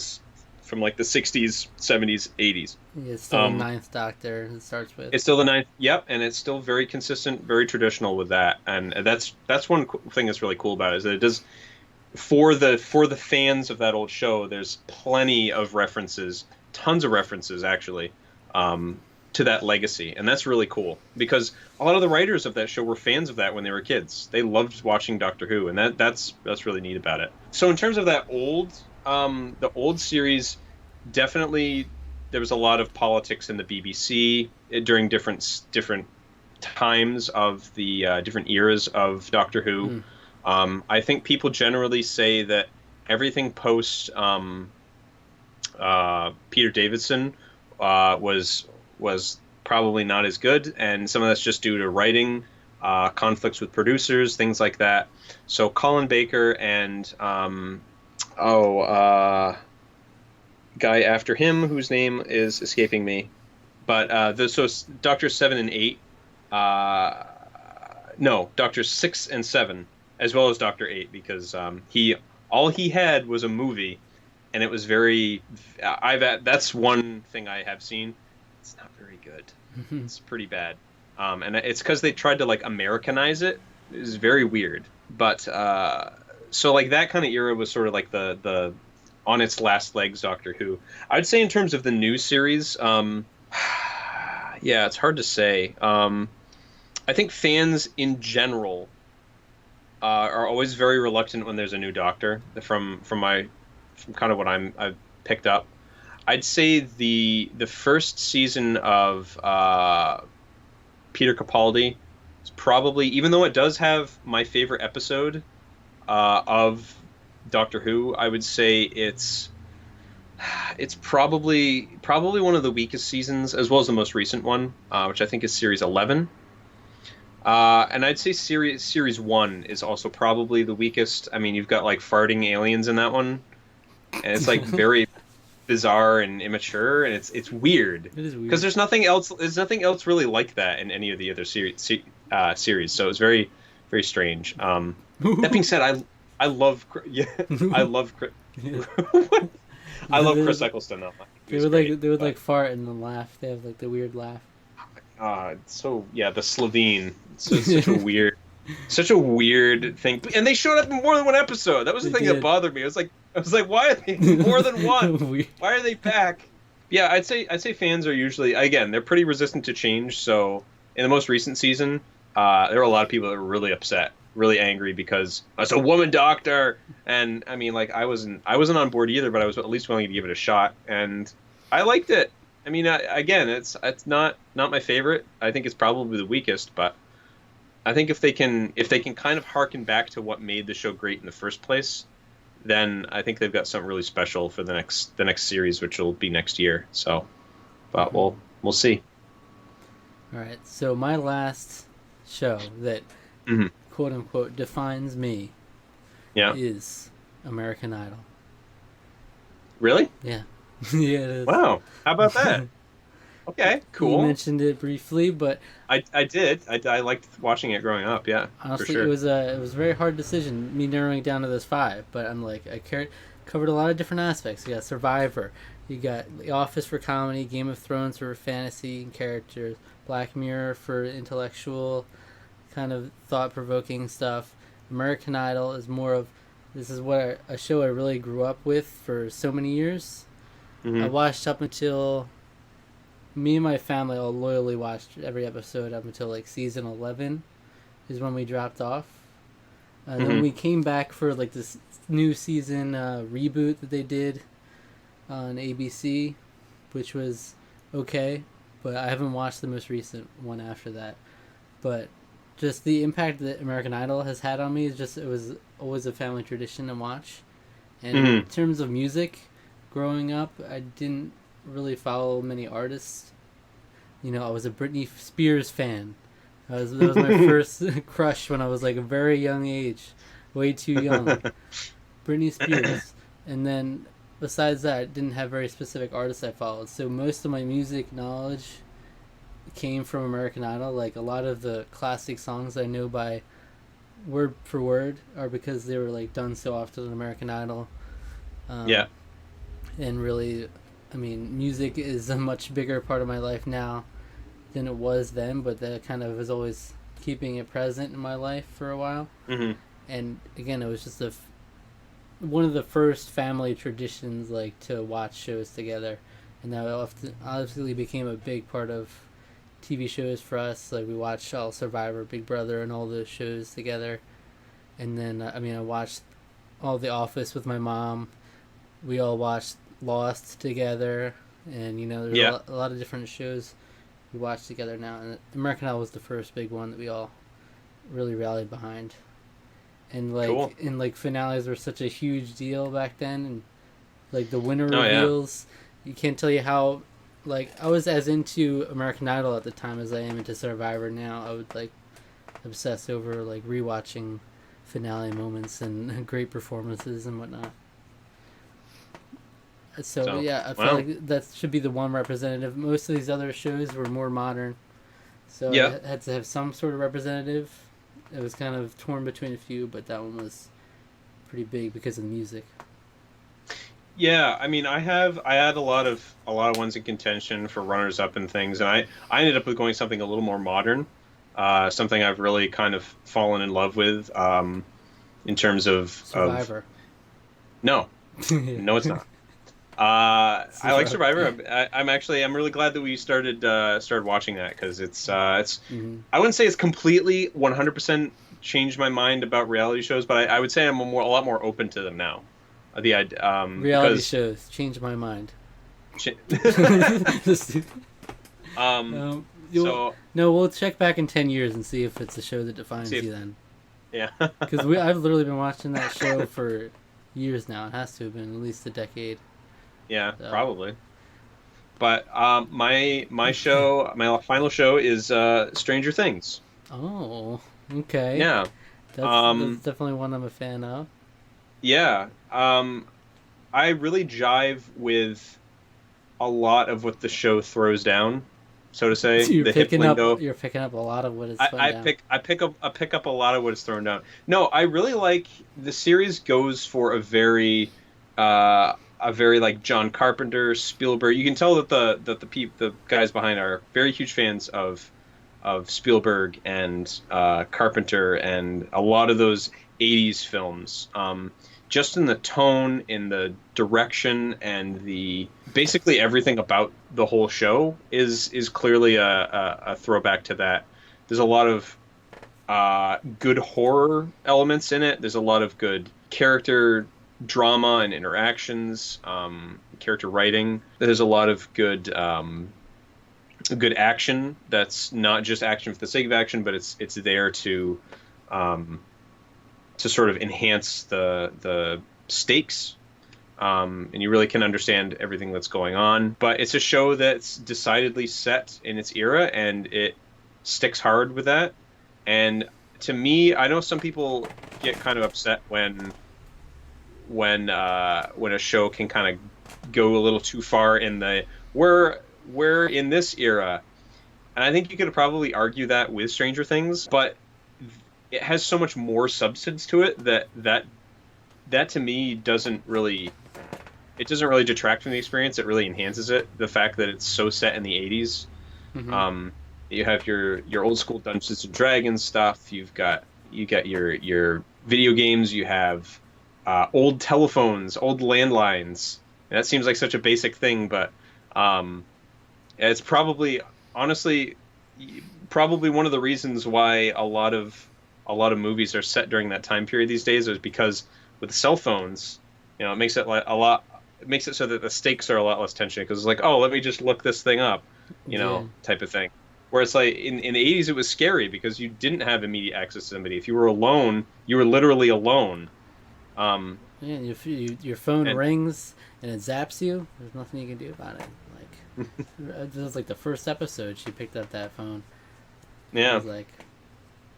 like the 60s, 70s, 80s. Yeah, it's still the ninth Doctor it starts with. It's still the ninth, yep, and it's still very consistent, very traditional with that, and that's one thing that's really cool about it, is that it does, for the fans of that old show, there's plenty of references, tons of references actually, to that legacy, and that's really cool because a lot of the writers of that show were fans of that when they were kids. They loved watching Doctor Who, and that's really neat about it. So in terms of that the old series, definitely there was a lot of politics in the BBC during different times of the different eras of Doctor Who. I think people generally say that everything post Peter Davison was probably not as good, and some of that's just due to writing, conflicts with producers, things like that. So Colin Baker and guy after him whose name is escaping me, but so Doctors 7 and 8, no, Doctors 6 and 7, as well as Doctor 8, because all he had was a movie, and it was very. That's one thing I have seen. It's not very good. It's pretty bad, and it's because they tried to like Americanize it, is very weird. But so like that kind of era was sort of like the on its last legs Doctor Who. I'd say in terms of the new series, yeah, it's hard to say. I think fans in general are always very reluctant when there's a new Doctor. From kind of what I've picked up. I'd say the first season of Peter Capaldi is probably, even though it does have my favorite episode of Doctor Who, I would say it's probably one of the weakest seasons, as well as the most recent one, which I think is series 11. And I'd say series one is also probably the weakest. I mean, you've got like farting aliens in that one, and it's like very bizarre and immature, and it's weird It is because weird. there's nothing else really like that in any of the other series. So it's very very strange. That being said, I love yeah I love I love they, Chris Eccleston though. He they was would great, like fart and then laugh. They have like the weird laugh. so yeah, the Slovene. So it's such a weird thing. And they showed up in more than one episode. That was the They thing that did. bothered me. I was like, why are they more than one? Weird. Why are they back? Yeah, I'd say fans are usually, again, they're pretty resistant to change. So in the most recent season, there were a lot of people that were really upset, really angry because it's a woman doctor. And I mean, like I wasn't on board either, but I was at least willing to give it a shot, and I liked it. I mean, again, it's not my favorite. I think it's probably the weakest, but I think if they can kind of harken back to what made the show great in the first place, then I think they've got something really special for the next series, which will be next year. So, but we'll see. All right. So my last show that Hmm. quote unquote defines me Yeah. is American Idol. Really? Yeah. Yeah, it is. Wow. How about that? Okay. You Cool. mentioned it briefly, but I did. I liked watching it growing up. Yeah, for honestly, sure. it was a very hard decision me narrowing it down to this five. But I'm like covered a lot of different aspects. You got Survivor, you got The Office for comedy, Game of Thrones for fantasy and characters, Black Mirror for intellectual kind of thought provoking stuff. American Idol is more of this is a show I really grew up with for so many years. I Hmm. watched up until me and my family all loyally watched every episode up until like season 11 is when we dropped off. Then Hmm. we came back for like this new season reboot that they did on ABC, which was okay, but I haven't watched the most recent one after that. But just the impact that American Idol has had on me is just it was always a family tradition to watch. And in Hmm. terms of music, growing up, I didn't really follow many artists. You know, I was a Britney Spears fan. That was my first crush when I was like a very young age, way too young. Britney Spears, and then besides that, I didn't have very specific artists I followed. So most of my music knowledge came from American Idol. Like a lot of the classic songs I know by word for word are because they were like done so often on American Idol. Yeah. And really, I mean, music is a much bigger part of my life now than it was then, but that kind of was always keeping it present in my life for a while. Hmm. And again, it was just one of the first family traditions, like to watch shows together, and that often obviously became a big part of TV shows for us. Like we watched all Survivor, Big Brother, and all those shows together. And then I mean, I watched all The Office with my mom. We all watched Lost together, and you know, there's Yeah. a lot of different shows we watch together now. And American Idol was the first big one that we all really rallied behind. And like Cool. finales were such a huge deal back then, and like the winner Oh, yeah. reveals, you can't tell you how. Like I was as into American Idol at the time as I am into Survivor now. I would like obsess over like rewatching finale moments and great performances and whatnot. So yeah, I feel Wow. like that should be the one representative. Most of these other shows were more modern, so Yeah. I had to have some sort of representative. It was kind of torn between a few, but that one was pretty big because of the music. Yeah, I mean, I had a lot of ones in contention for runners up and things, and I ended up with going something a little more modern. something I've really kind of fallen in love with in terms of Survivor. no, Yeah. no, it's not. I like Survivor. Survivor. I'm really glad that we started watching that because it's Hmm. I wouldn't say it's completely 100% changed my mind about reality shows, but I would say I'm a lot more open to them now. Reality Because shows change my mind. sh- Just- um you'll, so no, we'll check back in 10 years and see if it's a show that defines see if you then. yeah. Because I've literally been watching that show for years now. It has to have been at least a decade. Yeah, So. probably. But my final show is Stranger Things. Oh, okay. Yeah. That's Um definitely one I'm a fan of. yeah. I really jive with a lot of what the show throws down, so to say. So The hip lingo. you're picking up a lot of what is I, fun I down. pick I pick up I pick up a lot of what is thrown down. No, I really like the series goes for a very like John Carpenter, Spielberg. You can tell that the guys behind are very huge fans of Spielberg and Carpenter and a lot of those '80s films. Just in the tone, in the direction, and the basically everything about the whole show is clearly a throwback to that. There's a lot of good horror elements in it. There's a lot of good character drama and interactions, character writing. There's a lot of good action that's not just action for the sake of action, but it's there um, to sort of enhance the stakes, and you really can understand everything that's going on. But it's a show that's decidedly set in its era, and it sticks hard with that. And to me, I know some people get kind of upset when a show can kind of go a little too far in the we're in this era, and I think you could probably argue that with Stranger Things, but it has so much more substance to it that to me doesn't really detract from the experience. It really enhances it. The fact that it's so set in the '80s. Hmm. You have your old school Dungeons and Dragons stuff. You got your video games. You have old telephones, old landlines. And that seems like such a basic thing, but um, it's honestly, probably one of the reasons why a lot of movies are set during that time period these days is because with cell phones, it makes it like a lot. It makes it so that the stakes are a lot less tension because it's like, oh, let me just look this thing up, Yeah. type of thing. Where it's like in the '80s, it was scary because you didn't have immediate access to somebody. If you were alone, you were literally alone. Um, Yeah, your phone and rings and it zaps you. There's nothing you can do about it. Like, this was like the first episode she picked up that phone. I yeah, was like,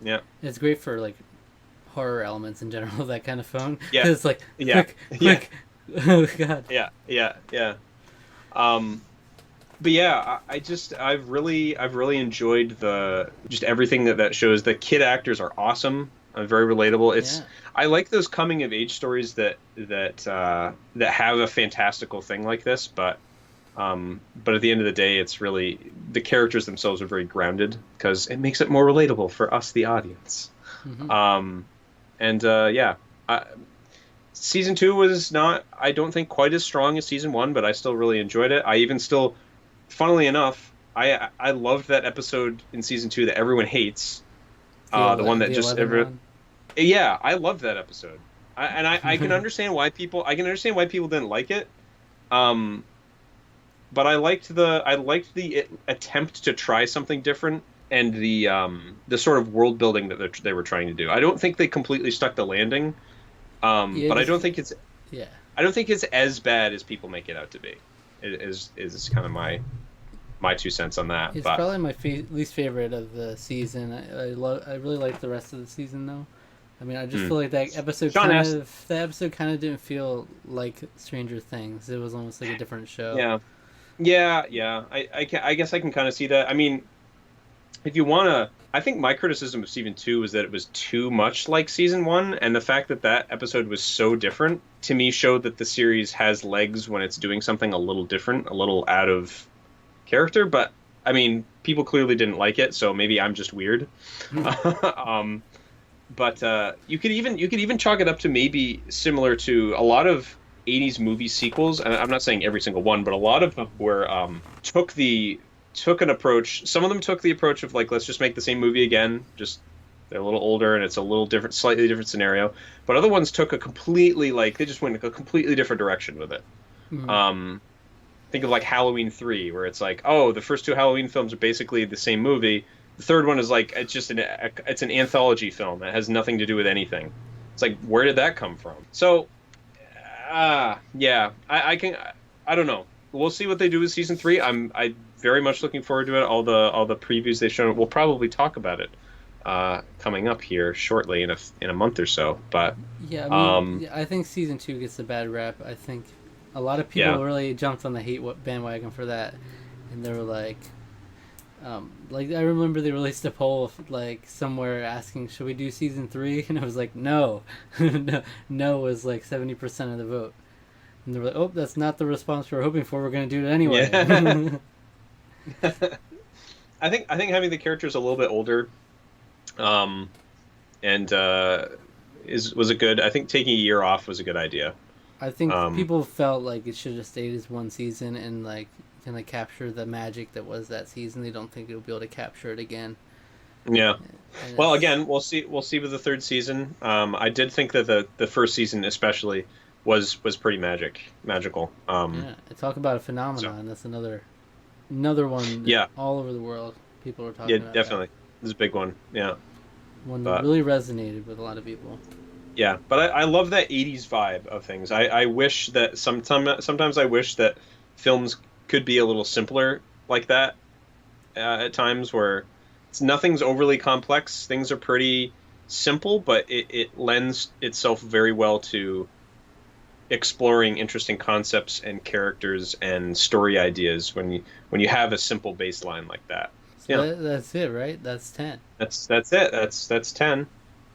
yeah, it's great for like horror elements in general. That kind of phone. yeah, It's like yeah, click, yeah, click. Oh god. yeah. Um, but yeah, I've really enjoyed the just everything that shows. The kid actors are awesome, very relatable. Yeah. I like those coming of age stories that have a fantastical thing like this, but at the end of the day, it's really the characters themselves are very grounded because it makes it more relatable for us, the audience. Hmm. Um, and yeah, season two was not, I don't think, quite as strong as season one, but I still really enjoyed it. I even still, funnily enough, I loved that episode in season two that everyone hates. The one that The just 11 one. yeah, I loved that episode. I can understand why people didn't like it. Um, but I liked the attempt to try something different and the sort of world building that they were trying to do. I don't think they completely stuck the landing. Yeah, But I just, don't think it's yeah. I don't think it's as bad as people make it out to be. It is kind of my 2 cents on that. It's But probably my least favorite of the season. I really like the rest of the season though. I mean, I just feel like Sean asked, that episode kind of didn't feel like Stranger Things. It was almost like a different show. yeah, yeah. I guess I can kind of see that. I mean, if you wanna, I think my criticism of season two was that it was too much like season one, and the fact that that episode was so different to me showed that the series has legs when it's doing something a little different, a little out of character. But I mean, people clearly didn't like it, so maybe I'm just weird. um, but you could even chalk it up to maybe similar to a lot of 80s movie sequels, and I'm not saying every single one, but a lot of them were took an approach. Some of them took the approach of like, let's just make the same movie again, just they're a little older and it's a little different, slightly different scenario. But other ones took a completely like they just went a completely different direction with it. Mhm. Think of like Halloween 3, where it's like, oh, the first two Halloween films are basically the same movie. The third one is like it's an anthology film. It has nothing to do with anything. It's like, where did that come from? So, yeah, I don't know. We'll see what they do with season 3. I very much looking forward to it. All the previews they showed. We'll probably talk about it coming up here shortly in a month or so. But Yeah, I mean, um, yeah, I think season 2 gets a bad rap. I think a lot of yeah, people really jumped on the hate bandwagon for that, and they were like I remember they released a poll like somewhere asking, "Should we do season 3?" And I was like, "No," no was like 70% of the vote, and they were like, "Oh, that's not the response we were hoping for. We're gonna do it yeah. anyway." I think having the characters a little bit older, um, and is was a good. I think taking a year off was a good idea. I think Um, people felt like it should have stayed as one season and like kind of capture the magic that was that season. They don't think it'll be able to capture it again, yeah. and Well, it's again, we'll see. We'll see with the third season. I did think that the first season especially was pretty magical. yeah. Talk about a So phenomenon. That's another one that yeah, all over the world people are yeah, talking about that. definitely. This is a big one. Yeah, One that but really resonated with a lot of people. yeah, but I love that 80s vibe of things. I wish that sometimes I wish that films could be a little simpler like that at times where nothing's overly complex. Things are pretty simple, but it lends itself very well to exploring interesting concepts and characters and story ideas when you have a simple baseline like that. So Yeah, that's it, right? That's 10. that's it. That's 10.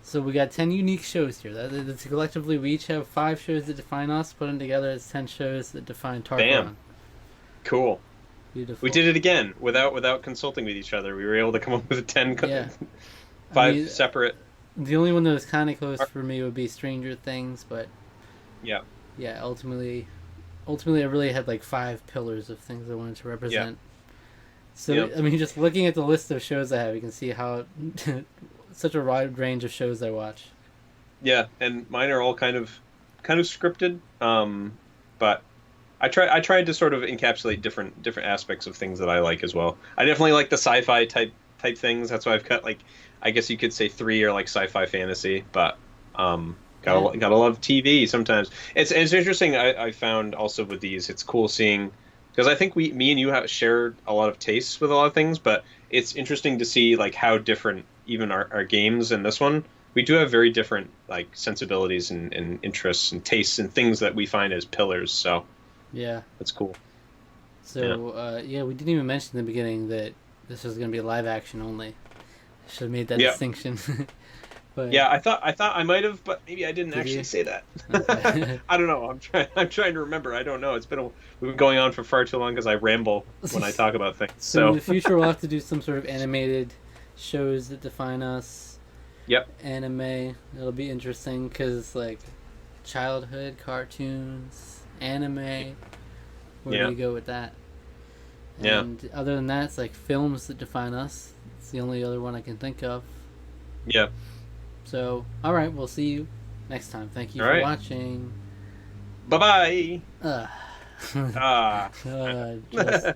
So we got 10 unique shows here. That's collectively, we each have 5 shows that define us. Put them together, it's 10 shows that define Tarqaron. Bam. Cool. We Beautiful. did it again without consulting with each other. We were able to come up with Yeah. I five mean, separate. the only one that was kind of close for me would be Stranger Things, but Yeah, yeah, ultimately, I really had like 5 pillars of things I wanted to yeah, represent. So, yeah, I mean, just looking at the list of shows I have, you can see how such a wide range of shows I watch. yeah. And mine are all kind of scripted. But I tried to sort of encapsulate different aspects of things that I like as well. I definitely like the sci-fi type things. That's why I've got like I guess you could say 3 are like sci-fi fantasy, but Yeah, gotta love TV sometimes. It's interesting. I found also with these, it's cool seeing because I think me and you have shared a lot of tastes with a lot of things, but it's interesting to see like how different even our games and this one. We do have very different like sensibilities and interests and tastes and things that we find as pillars. So yeah. that's cool. Yeah. So, yeah, we didn't even mention in the beginning that this was going to be live action only. Should have made that Yeah. distinction. But Yeah, I thought I might have, but maybe I didn't did actually you? say that. Okay. I don't know. I'm trying to remember. I don't know. We've been going on for far too long because I ramble when I talk about things. So in So, the future, we'll have to do some sort of animated shows that define us. yep. Anime. It'll be interesting because like childhood cartoons, anime. Where Yeah. do you go with that? Yeah. And other than that, it's like films that define us. It's the only other one I can think of. Yeah. So, all right, we'll see you next time. Thank you All for right. watching. Bye-bye. Ugh. Ah. Just